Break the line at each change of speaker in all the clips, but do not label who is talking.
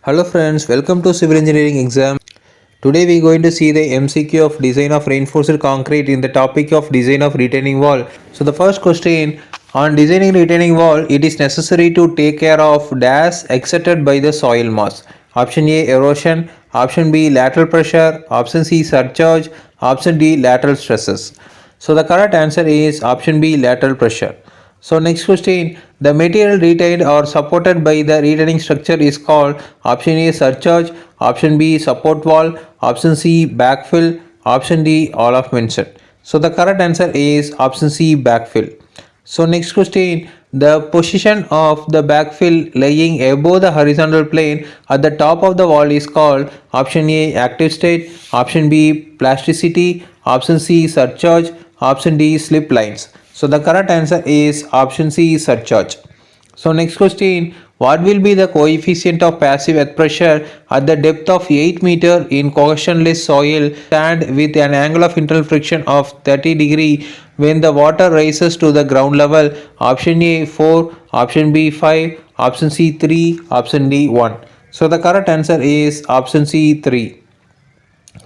Hello friends, welcome to Civil Engineering exam. Today we are going to see the MCQ of design of reinforced concrete in the topic of design of retaining wall. So the first question, on designing retaining wall, it is necessary to take care of dash exerted by the soil mass. Option A, erosion. Option B, lateral pressure. Option C, surcharge. Option D, lateral stresses. So the correct answer is option B, lateral pressure. So next question, the material retained or supported by the retaining structure is called option A, surcharge. Option B, support wall. Option C, backfill. Option D, all of mentioned. So the correct answer is option C, backfill. So next question, the position of the backfill laying above the horizontal plane at the top of the wall is called option A, active state. Option B, plasticity. Option C, surcharge. Option D, slip lines. So the correct answer is option C, surcharge. So next question, what will be the coefficient of passive earth pressure at the depth of 8 meter in cohesionless soil sand with an angle of internal friction of 30 degree when the water rises to the ground level? Option A 4, option B 5, option C 3, option D 1. So the correct answer is option C 3.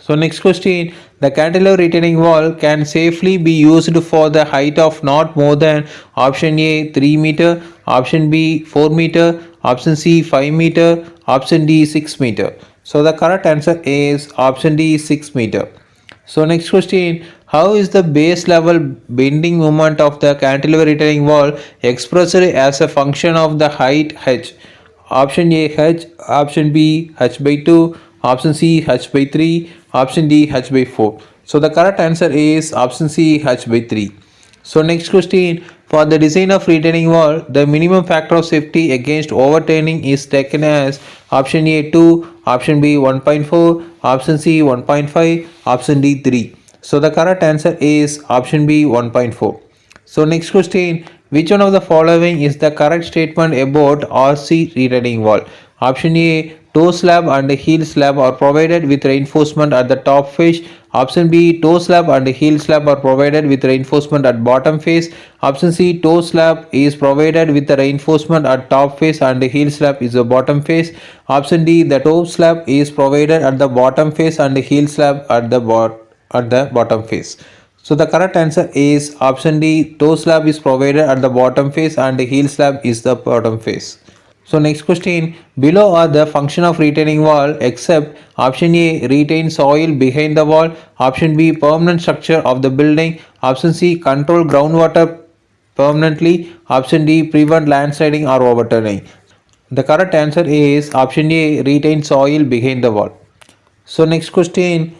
So next question, the cantilever retaining wall can safely be used for the height of not more than option A 3 meter, option B 4 meter, option C 5 meter, option D 6 meter. So the correct answer is option D 6 meter. So next question, how is the base level bending moment of the cantilever retaining wall expressed as a function of the height h? Option A h, option B h by 2, option C h by 3, option D h by 4. So the correct answer is option C h by 3. So next question, for the design of retaining wall, the minimum factor of safety against overturning is taken as option A 2, option B 1.4, option C 1.5, option D 3. So the correct answer is option B 1.4. So next question, which one of the following is the correct statement about RC retaining wall? Option A, toe slab and heel slab are provided with reinforcement at the top face. Option B, toe slab and heel slab are provided with reinforcement at bottom face. Option C, toe slab is provided with the reinforcement at top face and heel slab is the bottom face. Option D, the toe slab is provided at the bottom face and heel slab at the bottom face. So the correct answer is option D, toe slab is provided at the bottom face and the heel slab is the bottom face. So next question, below are the function of retaining wall except option A, retain soil behind the wall, option B, permanent structure of the building, option C, control groundwater permanently, option D, prevent landsliding or overturning. The correct answer is option A, retain soil behind the wall. So next question,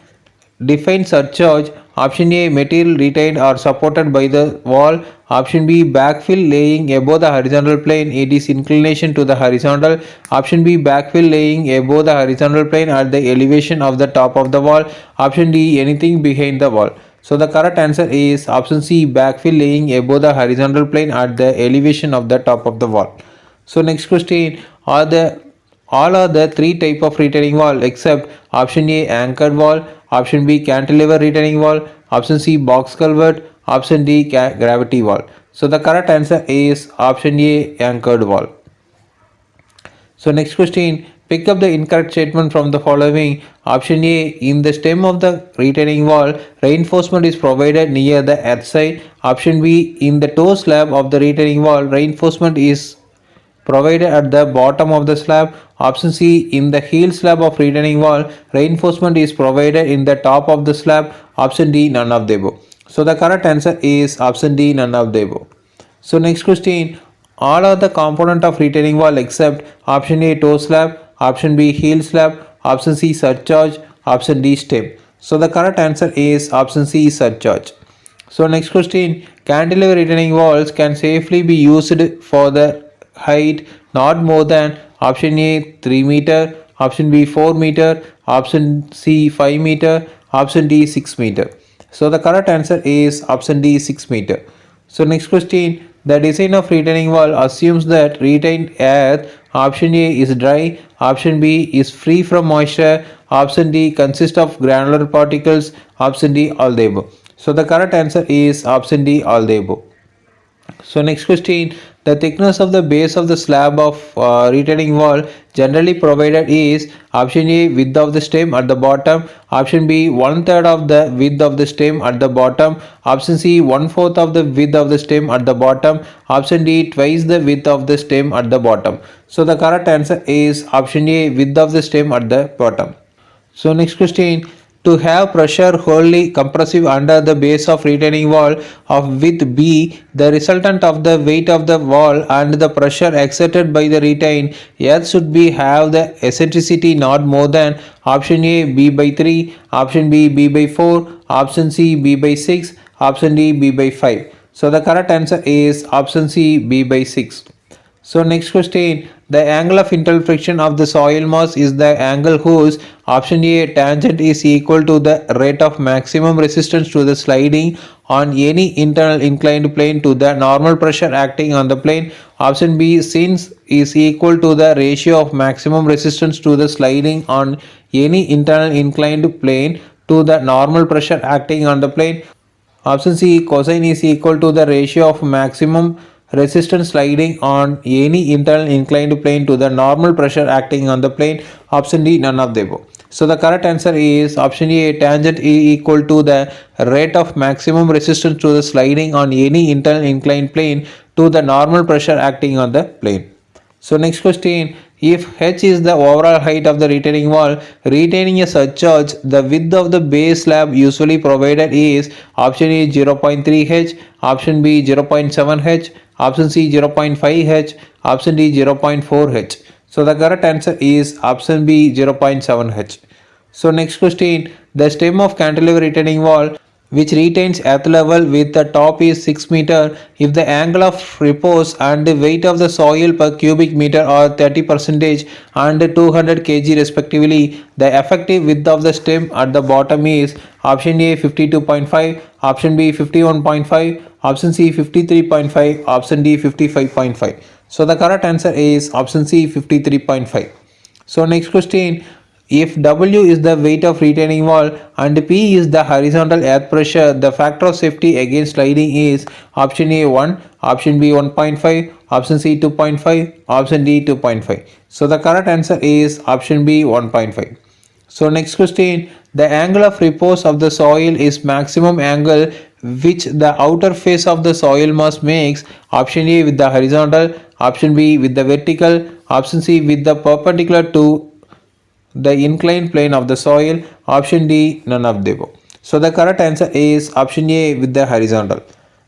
define surcharge. Option A, material retained or supported by the wall. Option B, backfill laying above the horizontal plane, it is inclination to the horizontal. Option B, backfill laying above the horizontal plane at the elevation of the top of the wall. Option D, anything behind the wall. So the correct answer is option C, backfill laying above the horizontal plane at the elevation of the top of the wall. So next question, all are the three type of retaining wall except option A, anchored wall, option B, cantilever retaining wall, option C, box culvert, option D, gravity wall. So the correct answer is option A, anchored wall. So next question, pick up the incorrect statement from the following. Option A, in the stem of the retaining wall, reinforcement is provided near the earth side. Option B, in the toe slab of the retaining wall, reinforcement is provided at the bottom of the slab. Option C, in the heel slab of retaining wall, reinforcement is provided in the top of the slab. Option D, none of the above. So the correct answer is option D, none of the above. So next question, all are the component of retaining wall except option A, toe slab, option B, heel slab, option C, surcharge, option D, stem. So the correct answer is option C, surcharge. So next question, cantilever retaining walls can safely be used for the height not more than option A 3 meter, option B 4 meter, option C 5 meter, option D 6 meter. So the correct answer is option D 6 meter. So next question, the design of retaining wall assumes that retained earth option A is dry, option B is free from moisture, option D consists of granular particles, option D all the above. So the correct answer is option D all the above. So next question, the thickness of the base of the slab of retaining wall generally provided is option A, width of the stem at the bottom, option B, one third of the width of the stem at the bottom, option C, one fourth of the width of the stem at the bottom, option D, twice the width of the stem at the bottom. So the correct answer is option A, width of the stem at the bottom. So next question, to have pressure wholly compressive under the base of retaining wall of width B, the resultant of the weight of the wall and the pressure exerted by the retained earth should be have the eccentricity not more than option A B by 3, option B B by 4, option C B by 6, option D B by 5. So the correct answer is option C B by 6. So next question, the angle of internal friction of the soil mass is the angle whose option A tangent is equal to the rate of maximum resistance to the sliding on any internal inclined plane to the normal pressure acting on the plane. Option B since is equal to the ratio of maximum resistance to the sliding on any internal inclined plane to the normal pressure acting on the plane. Option C, cosine is equal to the ratio of maximum resistance sliding on any internal inclined plane to the normal pressure acting on the plane. Option D, none of the above. So the correct answer is option A, tangent E equal to the rate of maximum resistance to the sliding on any internal inclined plane to the normal pressure acting on the plane. So next question, if h is the overall height of the retaining wall retaining a surcharge, the width of the base slab usually provided is option A 0.3 h, option B 0.7 h, option C 0.5 h, option D 0.4 h. So the correct answer is option B 0.7 h. So next question, the stem of cantilever retaining wall which retains earth level with the top is 6 meter if the angle of repose and the weight of the soil per cubic meter are 30% and 200 kg respectively. The effective width of the stem at the bottom is option A 52.5, option B 51.5, option C 53.5, option D 55.5. So the correct answer is option C 53.5. So next question, if W is the weight of retaining wall and P is the horizontal earth pressure, the factor of safety against sliding is option A 1, option B 1.5, option C 2.5, option D 2.5. So the correct answer is option B 1.5. So next question, the angle of repose of the soil is maximum angle which the outer face of the soil mass makes. Option A with the horizontal, option B with the vertical, option C with the perpendicular to the inclined plane of the soil, option D none of the above. So the correct answer is option A with the horizontal.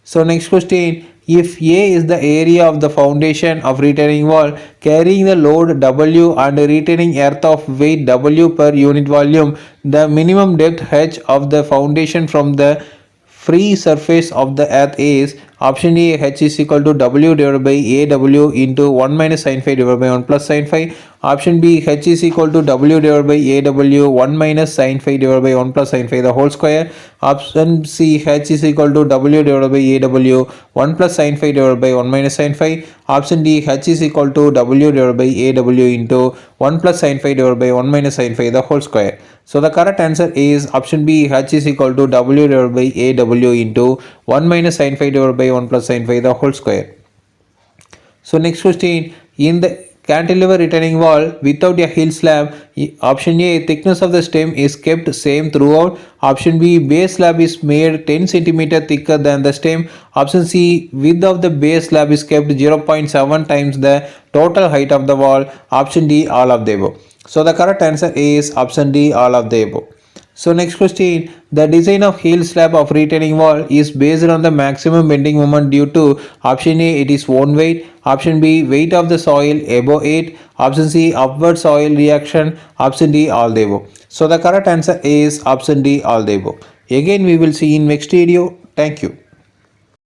So next question, if A is the area of the foundation of retaining wall carrying the load W and retaining earth of weight W per unit volume, the minimum depth H of the foundation from the free surface of the earth is option A H is equal to W divided by AW into 1 minus sin phi divided by 1 plus sin phi. Option B H is equal to W divided by AW 1 minus sin phi divided by 1 plus sin phi the whole square. Option C H is equal to W divided by AW 1 plus sin phi divided by 1 minus sin phi. Option D H is equal to W divided by AW into 1 plus sin phi divided by 1 minus sin phi the whole square. So the correct answer is option B H is equal to W divided by AW into 1 minus sin phi divided by 1 plus sin phi the whole square. So next question, in the cantilever retaining wall without a heel slab, option A thickness of the stem is kept same throughout, option B base slab is made 10 cm thicker than the stem, option C width of the base slab is kept 0.7 times the total height of the wall, option D all of the above. So the correct answer is option D all of the above. So next question, the design of heel slab of retaining wall is based on the maximum bending moment due to option A it is own weight, option B weight of the soil above it, option C upward soil reaction, option D all the above. So the correct answer is option D all the above. Again we will see in next video. Thank you.